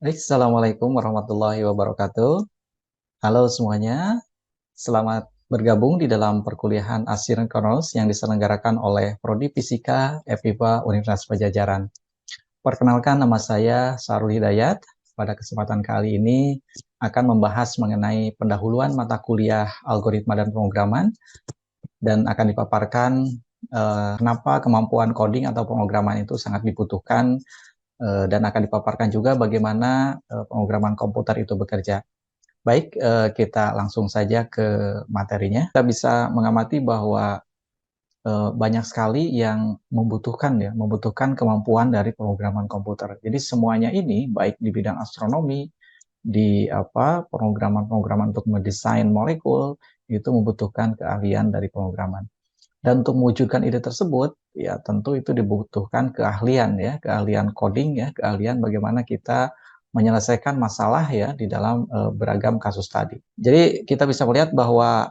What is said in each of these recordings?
Assalamualaikum warahmatullahi wabarakatuh. Halo semuanya, selamat bergabung di dalam perkuliahan Asynchronous yang diselenggarakan oleh Prodi Fisika FIPA Universitas Padjadjaran. Perkenalkan, nama saya Sarul Hidayat. Pada kesempatan kali ini akan membahas mengenai pendahuluan mata kuliah algoritma dan pemrograman, dan akan dipaparkan kenapa kemampuan coding atau pemrograman itu sangat dibutuhkan, dan akan dipaparkan juga bagaimana pemrograman komputer itu bekerja. Baik, kita langsung saja ke materinya. Kita bisa mengamati bahwa banyak sekali yang membutuhkan kemampuan dari pemrograman komputer. Jadi semuanya ini, baik di bidang astronomi, di pemrograman-pemrograman untuk mendesain molekul, itu membutuhkan keahlian dari pemrograman. Dan untuk mewujudkan ide tersebut, ya tentu itu dibutuhkan keahlian ya, keahlian coding ya, keahlian bagaimana kita menyelesaikan masalah ya di dalam beragam kasus tadi. Jadi kita bisa melihat bahwa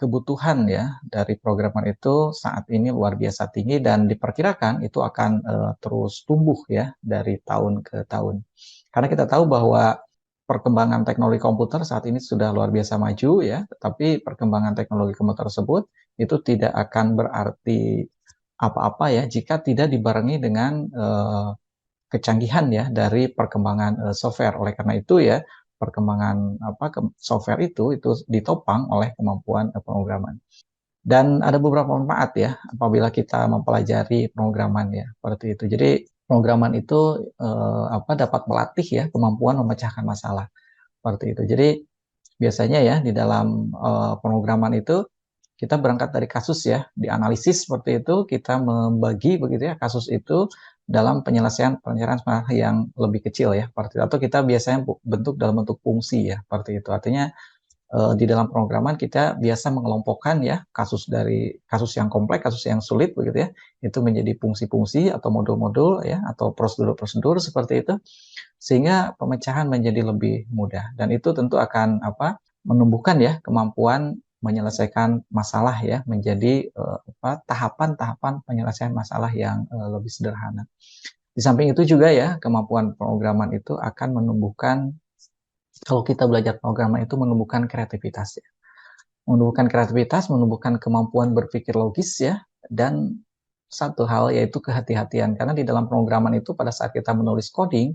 kebutuhan ya dari programmer itu saat ini luar biasa tinggi dan diperkirakan itu akan terus tumbuh ya dari tahun ke tahun. Karena kita tahu bahwa perkembangan teknologi komputer saat ini sudah luar biasa maju ya, tetapi perkembangan teknologi komputer tersebut itu tidak akan berarti apa-apa ya jika tidak dibarengi dengan kecanggihan ya dari perkembangan software. Oleh karena itu ya, perkembangan software itu ditopang oleh kemampuan pemrograman. Dan ada beberapa manfaat ya apabila kita mempelajari pemrograman ya, seperti itu. Jadi pemrograman itu dapat melatih ya kemampuan memecahkan masalah, seperti itu. Jadi biasanya ya di dalam pemrograman itu kita berangkat dari kasus ya, dianalisis seperti itu, kita membagi begitu ya kasus itu dalam penyelesaian masalah yang lebih kecil ya, seperti itu. Atau kita biasanya bentuk dalam bentuk fungsi ya, seperti itu. Artinya di dalam pemrograman kita biasa mengelompokkan ya kasus yang kompleks, kasus yang sulit begitu ya, itu menjadi fungsi-fungsi atau modul-modul ya, atau prosedur-prosedur seperti itu, sehingga pemecahan menjadi lebih mudah. Dan itu tentu akan menumbuhkan ya kemampuan menyelesaikan masalah ya menjadi tahapan-tahapan penyelesaian masalah yang lebih sederhana. Di samping itu juga ya kemampuan pemrograman itu akan menumbuhkan, kalau kita belajar pemrograman itu menumbuhkan kreativitas ya. Menumbuhkan kreativitas, menumbuhkan kemampuan berpikir logis ya, dan satu hal yaitu kehati-hatian. Karena di dalam pemrograman itu pada saat kita menulis coding,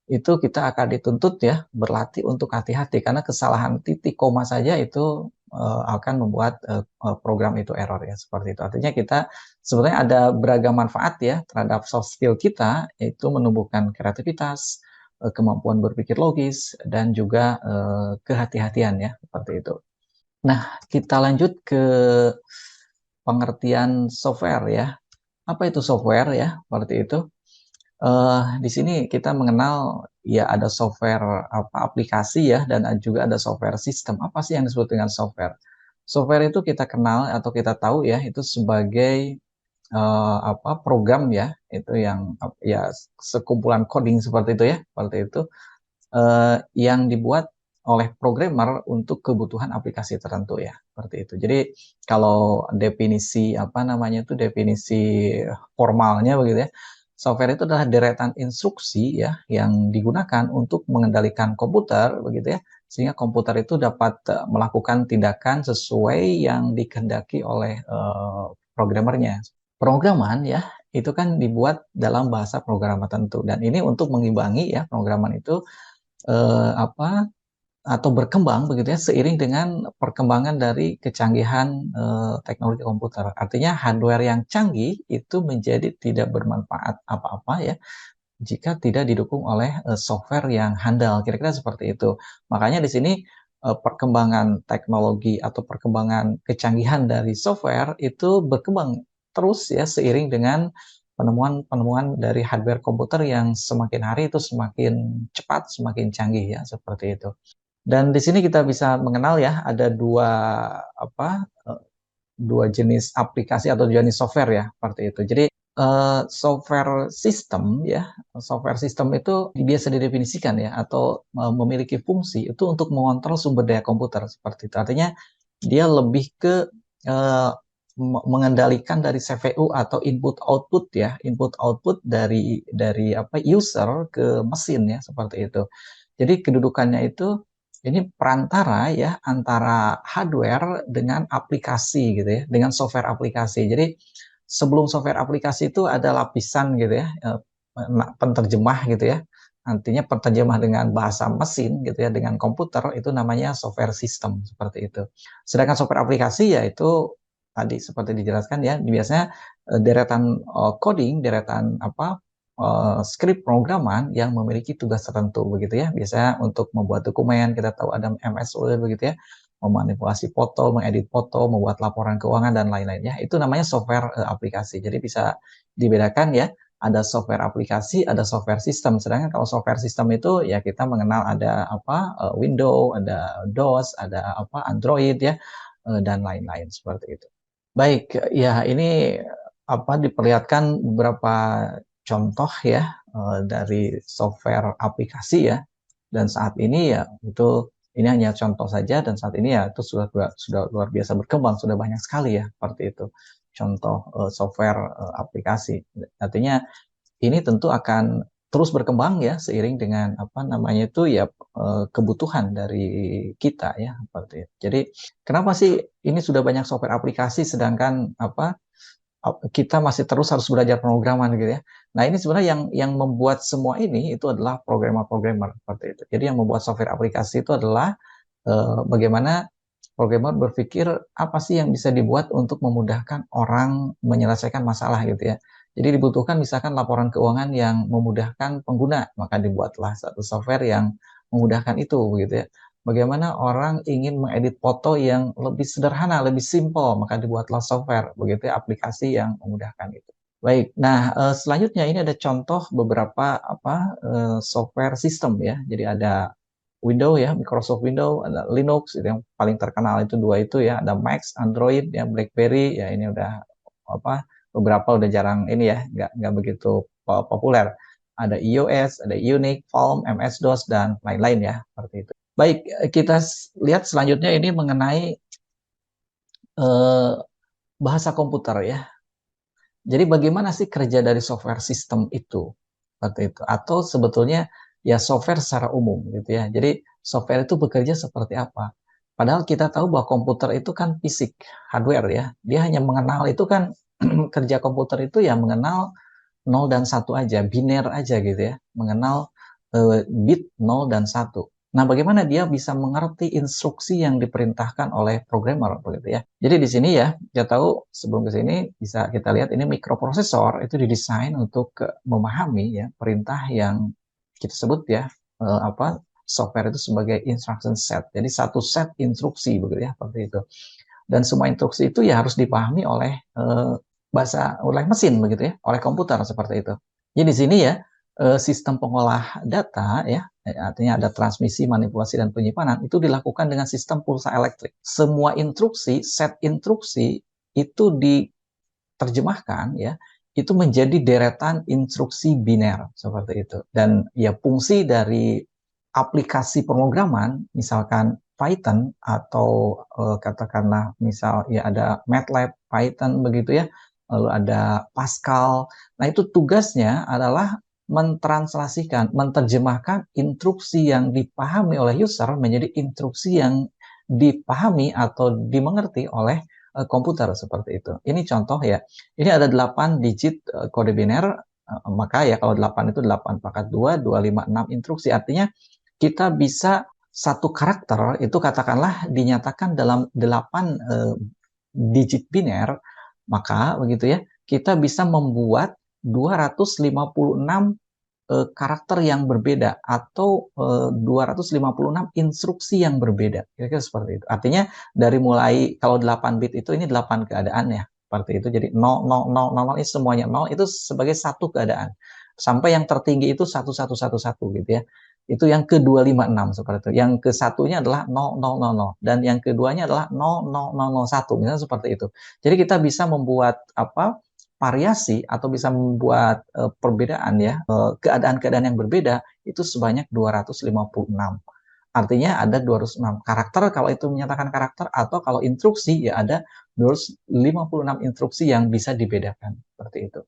itu kita akan dituntut ya berlatih untuk hati-hati, karena kesalahan titik koma saja itu akan membuat program itu error ya, seperti itu. Artinya kita sebenarnya ada beragam manfaat ya terhadap soft skill kita, yaitu menumbuhkan kreativitas, kemampuan berpikir logis, dan juga kehati-hatian ya, seperti itu. Nah, kita lanjut ke pengertian software ya. Apa itu software ya? Seperti itu. Di sini kita mengenal ya ada software aplikasi ya, dan juga ada software sistem. Apa sih yang disebut dengan software? Software itu kita kenal atau kita tahu ya itu sebagai program ya, itu yang ya sekumpulan coding seperti itu ya, seperti itu, yang dibuat oleh programmer untuk kebutuhan aplikasi tertentu ya, seperti itu. Jadi kalau definisi definisi formalnya begitu ya, software itu adalah deretan instruksi ya yang digunakan untuk mengendalikan komputer begitu ya, sehingga komputer itu dapat melakukan tindakan sesuai yang dikehendaki oleh programmernya. Pemrograman ya itu kan dibuat dalam bahasa pemrograman tertentu, dan ini untuk mengimbangi ya pemrograman itu eh, apa atau berkembang begitu ya seiring dengan perkembangan dari kecanggihan teknologi komputer. Artinya hardware yang canggih itu menjadi tidak bermanfaat apa-apa ya jika tidak didukung oleh software yang handal. Kira-kira seperti itu. Makanya di sini perkembangan teknologi atau perkembangan kecanggihan dari software itu berkembang terus ya seiring dengan penemuan-penemuan dari hardware komputer yang semakin hari itu semakin cepat, semakin canggih ya, seperti itu. Dan di sini kita bisa mengenal ya ada dua jenis aplikasi atau jenis software ya, seperti itu. Jadi software system ya, software system itu biasa didefinisikan ya atau memiliki fungsi itu untuk mengontrol sumber daya komputer, seperti itu. Artinya dia lebih ke mengendalikan dari CPU atau input output ya, input output dari apa user ke mesin ya, seperti itu. Jadi kedudukannya itu ini perantara ya antara hardware dengan aplikasi gitu ya, dengan software aplikasi. Jadi sebelum software aplikasi itu ada lapisan gitu ya, penterjemah gitu ya. Nantinya penterjemah dengan bahasa mesin gitu ya, dengan komputer itu namanya software system seperti itu. Sedangkan software aplikasi yaitu tadi seperti dijelaskan ya, biasanya deretan coding, deretan apa skrip programan yang memiliki tugas tertentu begitu ya. Biasanya untuk membuat dokumen, kita tahu ada MS Word begitu ya, memanipulasi foto, mengedit foto, membuat laporan keuangan dan lain-lainnya. Itu namanya software aplikasi. Jadi bisa dibedakan ya, ada software aplikasi, ada software system. Sedangkan kalau software system itu ya kita mengenal ada apa Windows, ada DOS, ada apa Android ya dan lain-lain seperti itu. Baik, ya ini apa diperlihatkan beberapa contoh ya dari software aplikasi ya. Dan saat ini ya itu ini hanya contoh saja dan saat ini ya itu sudah luar biasa berkembang, sudah banyak sekali ya seperti itu. Contoh software aplikasi. Artinya ini tentu akan terus berkembang ya seiring dengan apa namanya itu ya kebutuhan dari kita ya seperti itu. Jadi kenapa sih ini sudah banyak software aplikasi sedangkan apa kita masih terus harus belajar pemrograman gitu ya. Nah ini sebenarnya yang membuat semua ini itu adalah programmer-programmer seperti itu. Jadi yang membuat software aplikasi itu adalah bagaimana programmer berpikir apa sih yang bisa dibuat untuk memudahkan orang menyelesaikan masalah gitu ya. Jadi dibutuhkan misalkan laporan keuangan yang memudahkan pengguna, maka dibuatlah satu software yang memudahkan itu begitu ya. Bagaimana orang ingin mengedit foto yang lebih sederhana, lebih simple, maka dibuatlah software begitu ya, aplikasi yang memudahkan itu. Baik, nah selanjutnya ini ada contoh beberapa apa software system ya. Jadi ada Windows ya, Microsoft Windows, ada Linux, itu yang paling terkenal itu dua itu ya, ada Mac, Android, ya BlackBerry, ya ini udah apa beberapa udah jarang ini ya, nggak begitu populer. Ada iOS, ada Unix, Palm, MS-DOS dan lain-lain ya, seperti itu. Baik, kita lihat selanjutnya ini mengenai eh, bahasa komputer ya. Jadi bagaimana sih kerja dari software system itu? Seperti itu. Atau sebetulnya ya software secara umum gitu ya. Jadi software itu bekerja seperti apa? Padahal kita tahu bahwa komputer itu kan fisik, hardware ya. Dia hanya mengenal itu kan kerja komputer itu ya mengenal nol dan satu aja, biner aja gitu ya. Mengenal bit nol dan satu. Nah, bagaimana dia bisa mengerti instruksi yang diperintahkan oleh programmer begitu ya. Jadi di sini ya, kita tahu sebelum ke sini bisa kita lihat ini mikroprosesor itu didesain untuk memahami ya perintah yang kita sebut ya apa software itu sebagai instruction set. Jadi satu set instruksi begitu ya, seperti itu. Dan semua instruksi itu ya harus dipahami oleh bahasa oleh mesin begitu ya, oleh komputer seperti itu. Jadi di sini ya sistem pengolah data ya, artinya ada transmisi, manipulasi dan penyimpanan itu dilakukan dengan sistem pulsa elektrik. Semua instruksi, set instruksi itu diterjemahkan ya, itu menjadi deretan instruksi biner seperti itu. Dan ya fungsi dari aplikasi pemrograman, misalkan Python atau katakanlah misal ya ada MATLAB, Python begitu ya, lalu ada Pascal. Nah itu tugasnya adalah mentranslasikan, menerjemahkan instruksi yang dipahami oleh user menjadi instruksi yang dipahami atau dimengerti oleh komputer seperti itu. Ini contoh ya. Ini ada 8 digit kode biner, maka ya kalau 8 itu 8 pangkat 2, 256 instruksi. Artinya kita bisa satu karakter itu katakanlah dinyatakan dalam 8 digit biner, maka begitu ya, kita bisa membuat 256 karakter yang berbeda atau 256 instruksi yang berbeda. Kira-kira seperti itu. Artinya dari mulai kalau 8 bit itu ini 8 keadaan ya. Seperti itu. Jadi 0, 0, 0, 0, 0 ini semuanya 0 itu sebagai satu keadaan. Sampai yang tertinggi itu 1111 gitu ya. Itu yang ke-256 seperti itu. Yang ke-satunya adalah 0000 dan yang keduanya adalah 00001 misalnya seperti itu. Jadi kita bisa membuat apa? Variasi atau bisa membuat perbedaan ya keadaan-keadaan yang berbeda itu sebanyak 256. Artinya ada 206 karakter kalau itu menyatakan karakter, atau kalau instruksi ya ada 256 instruksi yang bisa dibedakan, seperti itu.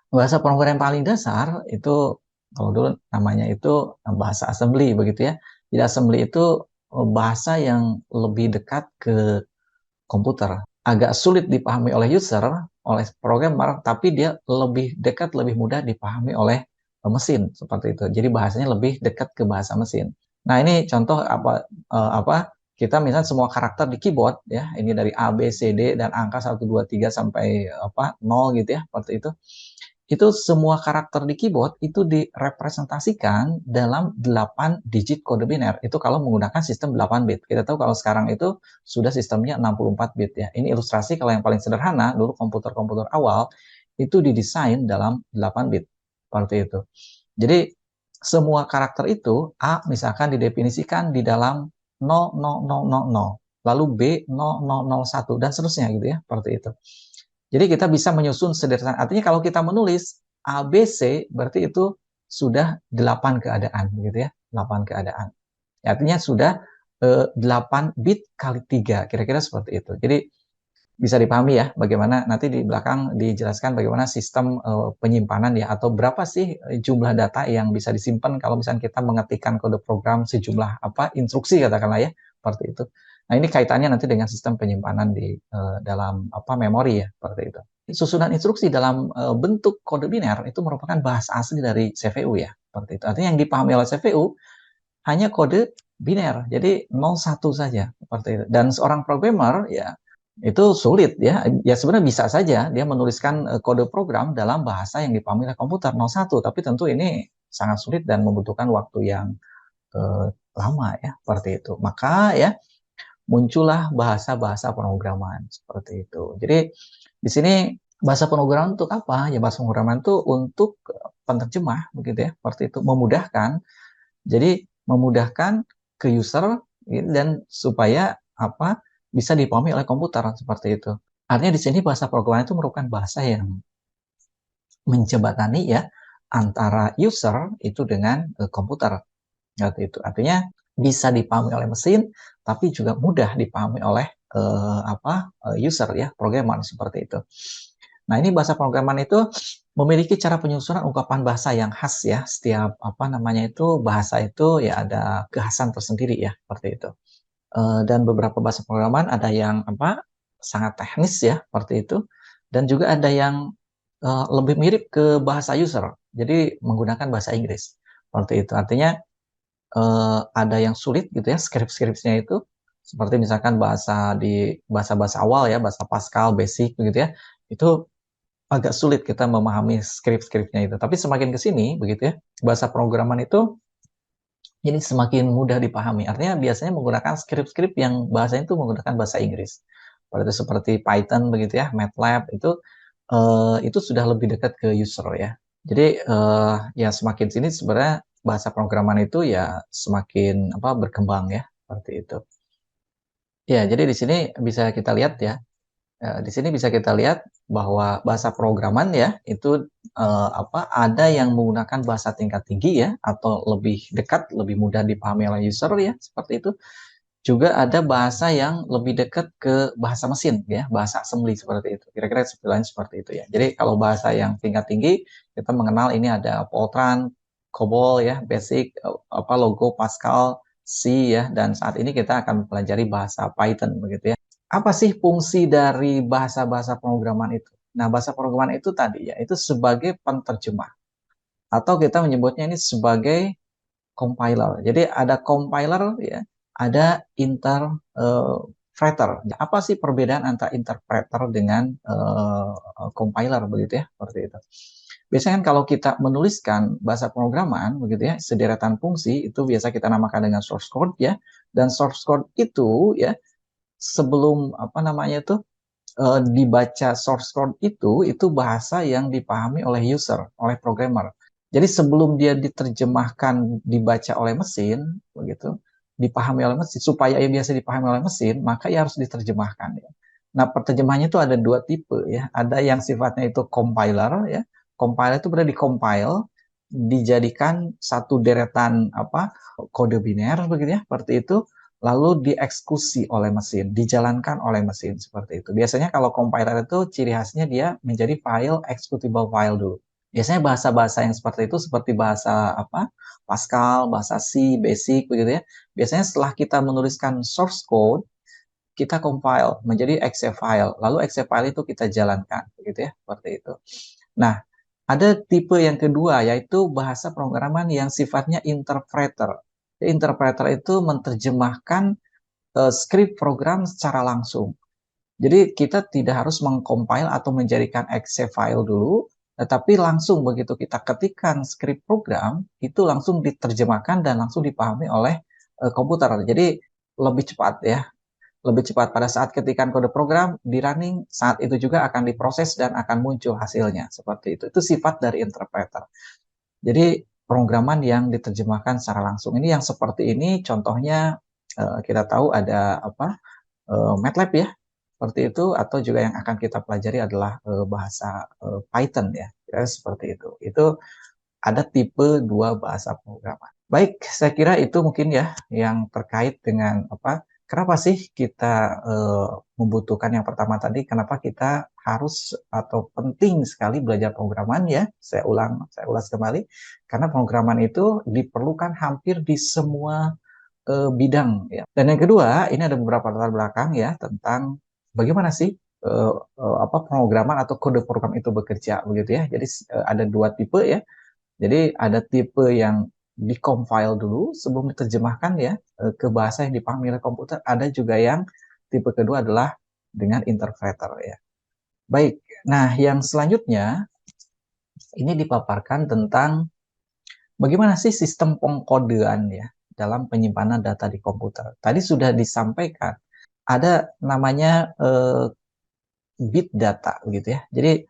Bahasa pemrograman yang paling dasar itu kalau dulu namanya itu bahasa assembly begitu ya. Jadi assembly itu bahasa yang lebih dekat ke komputer. Agak sulit dipahami oleh user, oleh programmer, tapi dia lebih dekat, lebih mudah dipahami oleh mesin seperti itu. Jadi bahasanya lebih dekat ke bahasa mesin. Nah, ini contoh apa kita misalnya semua karakter di keyboard ya, ini dari A, B, C, D dan angka 1, 2, 3 sampai 0 gitu ya, seperti itu semua karakter di keyboard itu direpresentasikan dalam 8 digit kode biner. Itu kalau menggunakan sistem 8 bit. Kita tahu kalau sekarang itu sudah sistemnya 64 bit ya. Ini ilustrasi kalau yang paling sederhana, dulu komputer-komputer awal itu didesain dalam 8 bit. Seperti itu. Jadi semua karakter itu A misalkan didefinisikan di dalam 00000, lalu B 0001 dan seterusnya gitu ya, seperti itu. Jadi kita bisa menyusun sederhana. Artinya kalau kita menulis A, B, C, berarti itu sudah 8 keadaan, gitu ya. 8 keadaan. Artinya sudah 8 bit kali 3, kira-kira seperti itu. Jadi bisa dipahami ya bagaimana nanti di belakang dijelaskan bagaimana sistem penyimpanan ya, atau berapa sih jumlah data yang bisa disimpan kalau misalnya kita mengetikkan kode program sejumlah instruksi katakanlah ya, seperti itu. Nah, ini kaitannya nanti dengan sistem penyimpanan di dalam memori ya, seperti itu. Susunan instruksi dalam bentuk kode biner itu merupakan bahasa asli dari CPU ya, seperti itu. Artinya yang dipahami oleh CPU hanya kode biner, jadi 01 saja, seperti itu. Dan seorang programmer ya itu sulit ya, sebenarnya bisa saja dia menuliskan kode program dalam bahasa yang dipahami oleh komputer 01, tapi tentu ini sangat sulit dan membutuhkan waktu yang lama ya, seperti itu. Maka ya muncullah bahasa-bahasa pemrograman seperti itu. Jadi di sini bahasa pemrograman untuk apa? Ya bahasa pemrograman itu untuk penerjemah begitu ya, seperti itu, memudahkan. Jadi memudahkan ke user dan supaya bisa dipahami oleh komputer seperti itu. Artinya di sini bahasa pemrograman itu merupakan bahasa yang menjembatani ya antara user itu dengan komputer. Itu artinya bisa dipahami oleh mesin, tapi juga mudah dipahami oleh user ya, programmer seperti itu. Nah, ini bahasa pemrograman itu memiliki cara penyusunan ungkapan bahasa yang khas ya. Setiap bahasa itu ya ada kekhasan tersendiri ya, seperti itu. Dan beberapa bahasa pemrograman ada yang sangat teknis ya, seperti itu. Dan juga ada yang lebih mirip ke bahasa user. Jadi menggunakan bahasa Inggris. Seperti itu. Artinya ada yang sulit gitu ya, skrip-skripnya itu seperti misalkan bahasa-bahasa awal ya, bahasa Pascal, Basic begitu ya, itu agak sulit kita memahami skrip-skripnya itu. Tapi semakin ke sini begitu ya, bahasa pemrograman itu jadi semakin mudah dipahami. Artinya biasanya menggunakan skrip-skrip yang bahasanya itu menggunakan bahasa Inggris. Seperti Python begitu ya, MATLAB itu sudah lebih dekat ke user ya. Jadi ya semakin sini sebenarnya bahasa pemrograman itu ya semakin berkembang ya, seperti itu. Ya, jadi di sini bisa kita lihat ya. Di sini bisa kita lihat bahwa bahasa pemrograman ya itu ada yang menggunakan bahasa tingkat tinggi ya, atau lebih dekat, lebih mudah dipahami oleh user ya, seperti itu. Juga ada bahasa yang lebih dekat ke bahasa mesin ya, bahasa assembly seperti itu. Kira-kira seperti itu ya. Jadi kalau bahasa yang tingkat tinggi kita mengenal ini ada Fortran, COBOL ya, Basic, Logo, Pascal, C ya, dan saat ini kita akan mempelajari bahasa Python begitu ya. Apa sih fungsi dari bahasa-bahasa pemrograman itu? Nah, bahasa pemrograman itu tadi ya, itu sebagai penterjemah atau kita menyebutnya ini sebagai compiler. Jadi ada compiler ya, ada interpreter. Apa sih perbedaan antara interpreter dengan compiler begitu ya, seperti itu. Biasanya kan kalau kita menuliskan bahasa pemrograman begitu ya, sederetan fungsi itu biasa kita namakan dengan source code ya. Dan source code itu ya sebelum dibaca source code itu bahasa yang dipahami oleh user, oleh programmer. Jadi sebelum dia diterjemahkan, dibaca oleh mesin, begitu, dipahami oleh mesin, supaya yang biasa dipahami oleh mesin, maka ia harus diterjemahkan. Ya. Nah, perterjemahannya itu ada dua tipe ya. Ada yang sifatnya itu compiler ya. Compiler itu berarti compile. dijadikan satu deretan kode biner begitu ya, seperti itu, lalu dieksekusi oleh mesin, dijalankan oleh mesin seperti itu. Biasanya kalau compiler itu ciri khasnya dia menjadi file executable file dulu. Biasanya bahasa-bahasa yang seperti itu seperti bahasa Pascal, bahasa C, Basic begitu ya. Biasanya setelah kita menuliskan source code, kita compile menjadi exe file, lalu exe file itu kita jalankan begitu ya, seperti itu. Nah, ada tipe yang kedua, yaitu bahasa pemrograman yang sifatnya interpreter. Interpreter itu menerjemahkan skrip program secara langsung. Jadi kita tidak harus mengcompile atau menjadikan exe file dulu, tetapi langsung begitu kita ketikkan skrip program, itu langsung diterjemahkan dan langsung dipahami oleh komputer. Jadi lebih cepat ya, lebih cepat pada saat ketikan kode program di running, saat itu juga akan diproses dan akan muncul hasilnya seperti itu. Itu sifat dari interpreter. Jadi pemrograman yang diterjemahkan secara langsung ini yang seperti ini contohnya kita tahu ada MATLAB ya, seperti itu, atau juga yang akan kita pelajari adalah bahasa Python ya, seperti itu. Itu ada tipe dua bahasa pemrograman. Baik, saya kira itu mungkin ya yang terkait dengan kenapa sih kita membutuhkan yang pertama tadi, kenapa kita harus atau penting sekali belajar pemrograman ya. Saya ulas kembali, karena pemrograman itu diperlukan hampir di semua bidang ya. Dan yang kedua, ini ada beberapa latar belakang ya tentang bagaimana sih pemrograman atau kode program itu bekerja begitu ya. Jadi ada dua tipe ya. Jadi ada tipe yang di-compile dulu sebelum diterjemahkan ya ke bahasa yang dipahami oleh komputer. Ada juga yang tipe kedua adalah dengan interpreter ya. Baik, nah yang selanjutnya ini dipaparkan tentang bagaimana sih sistem pengkodean ya dalam penyimpanan data di komputer. Tadi sudah disampaikan ada namanya bit data gitu ya. Jadi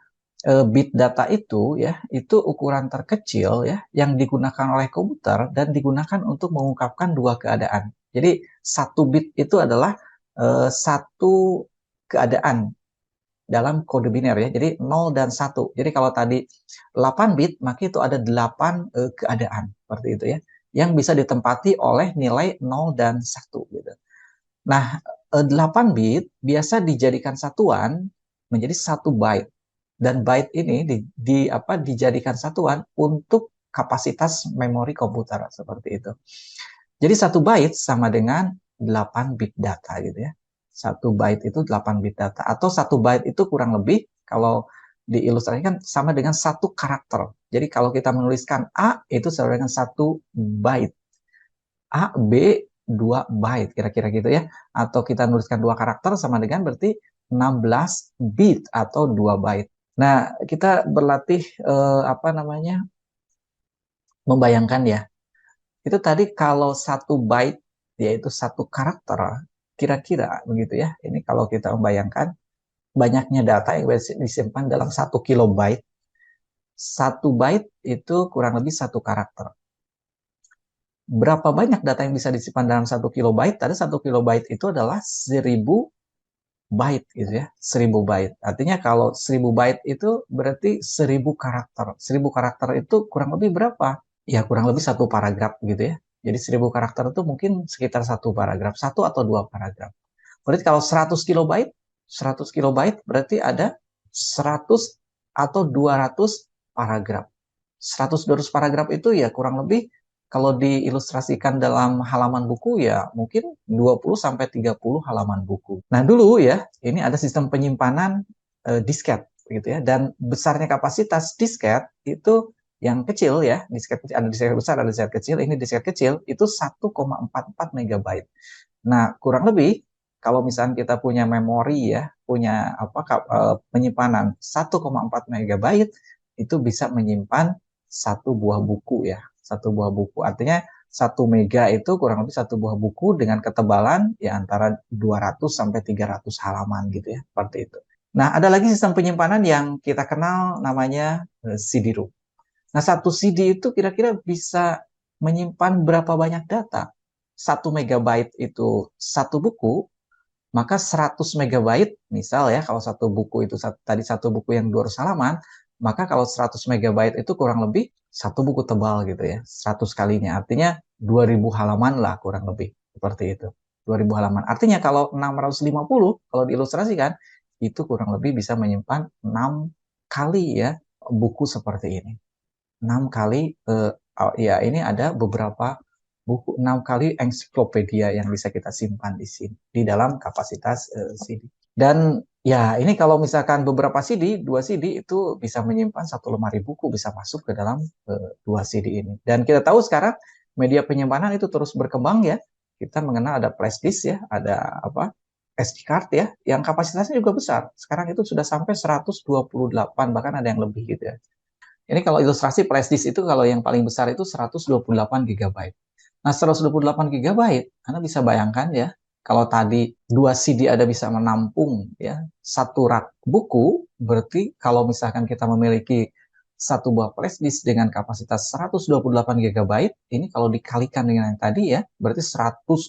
bit data itu ya, itu ukuran terkecil ya yang digunakan oleh komputer dan digunakan untuk mengungkapkan dua keadaan. Jadi satu bit itu adalah satu keadaan dalam kode biner ya. Jadi 0 dan 1. Jadi kalau tadi 8 bit, maka itu ada 8 keadaan seperti itu ya, yang bisa ditempati oleh nilai 0 dan 1 gitu. Nah, 8 bit biasa dijadikan satuan menjadi 1 byte. Dan byte ini dijadikan satuan untuk kapasitas memori komputer seperti itu. Jadi 1 byte sama dengan 8 bit data gitu ya. 1 byte itu 8 bit data. Atau 1 byte itu kurang lebih kalau diilustrasikan sama dengan 1 karakter. Jadi kalau kita menuliskan A itu sama dengan 1 byte. A, B, 2 byte kira-kira gitu ya. Atau kita menuliskan 2 karakter sama dengan berarti 16 bit atau 2 byte. Nah, kita berlatih membayangkan ya. Itu tadi kalau 1 byte yaitu 1 karakter, kira-kira begitu ya. Ini kalau kita membayangkan banyaknya data yang disimpan dalam 1 kilobyte. 1 byte itu kurang lebih 1 karakter. Berapa banyak data yang bisa disimpan dalam 1 kilobyte? Tadi 1 kilobyte itu adalah 1000 byte gitu ya, 1000 byte. Artinya kalau 1000 byte itu berarti 1000 karakter. 1000 karakter itu kurang lebih berapa? Ya kurang lebih 1 paragraf gitu ya. Jadi 1000 karakter itu mungkin sekitar 1 paragraf, 1 atau 2 paragraf. Berarti kalau 100 kilobyte, 100 kilobyte berarti ada 100 atau 200 paragraf. 100-200 paragraf itu ya kurang lebih kalau diilustrasikan dalam halaman buku ya mungkin 20 sampai 30 halaman buku. Nah, dulu ya, ini ada sistem penyimpanan disket gitu ya, dan besarnya kapasitas disket itu yang kecil ya, disket kecil, ada disket besar, ada disket kecil. Ini disket kecil itu 1,44 megabyte. Nah, kurang lebih kalau misalnya kita punya memori ya, punya penyimpanan 1,4 megabyte itu bisa menyimpan satu buah buku ya, satu buah buku. Artinya 1 mega itu kurang lebih satu buah buku dengan ketebalan ya antara 200 sampai 300 halaman gitu ya, seperti itu. Nah, ada lagi sistem penyimpanan yang kita kenal namanya CD-ROM. Nah, satu CD itu kira-kira bisa menyimpan berapa banyak data? 1 megabyte itu satu buku, maka 100 megabyte, misal ya, kalau satu buku itu tadi satu buku yang 200 halaman, Maka kalau 100 MB itu kurang lebih satu buku tebal gitu ya, 100 kalinya. Artinya 2000 halaman lah kurang lebih, seperti itu. 2000 halaman. Artinya kalau 650, kalau diilustrasikan, itu kurang lebih bisa menyimpan 6 kali ya buku seperti ini. 6 kali, ya ini ada beberapa buku, 6 kali ensiklopedia yang bisa kita simpan di sini, di dalam kapasitas CD. Dan ya ini kalau misalkan beberapa CD, 2 CD itu bisa menyimpan satu lemari buku, bisa masuk ke dalam 2 CD ini. Dan kita tahu sekarang media penyimpanan itu terus berkembang ya. Kita mengenal ada flash disk ya, ada apa? SD card ya, yang kapasitasnya juga besar. Sekarang itu sudah sampai 128, bahkan ada yang lebih gitu ya. Ini kalau ilustrasi flash disk itu kalau yang paling besar itu 128 GB. Nah, 128 GB, Anda bisa bayangkan ya, kalau tadi 2 CD ada bisa menampung ya satu rak buku, berarti kalau misalkan kita memiliki satu buah flash disk dengan kapasitas 128 GB, ini kalau dikalikan dengan yang tadi ya, berarti 128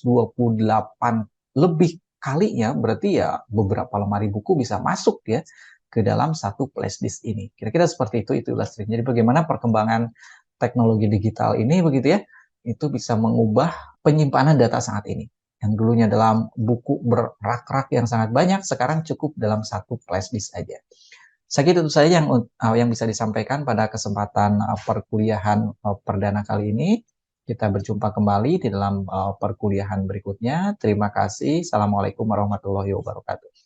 lebih kalinya, berarti ya beberapa lemari buku bisa masuk ya ke dalam satu flash disk ini. Kira-kira seperti itu ilustrasinya. Jadi bagaimana perkembangan teknologi digital ini begitu ya, itu bisa mengubah penyimpanan data saat ini. Yang dulunya dalam buku berrak-rak yang sangat banyak, sekarang cukup dalam satu flash disk saja. Saya kira itu saja yang bisa disampaikan pada kesempatan perkuliahan perdana kali ini. Kita berjumpa kembali di dalam perkuliahan berikutnya. Terima kasih. Assalamualaikum warahmatullahi wabarakatuh.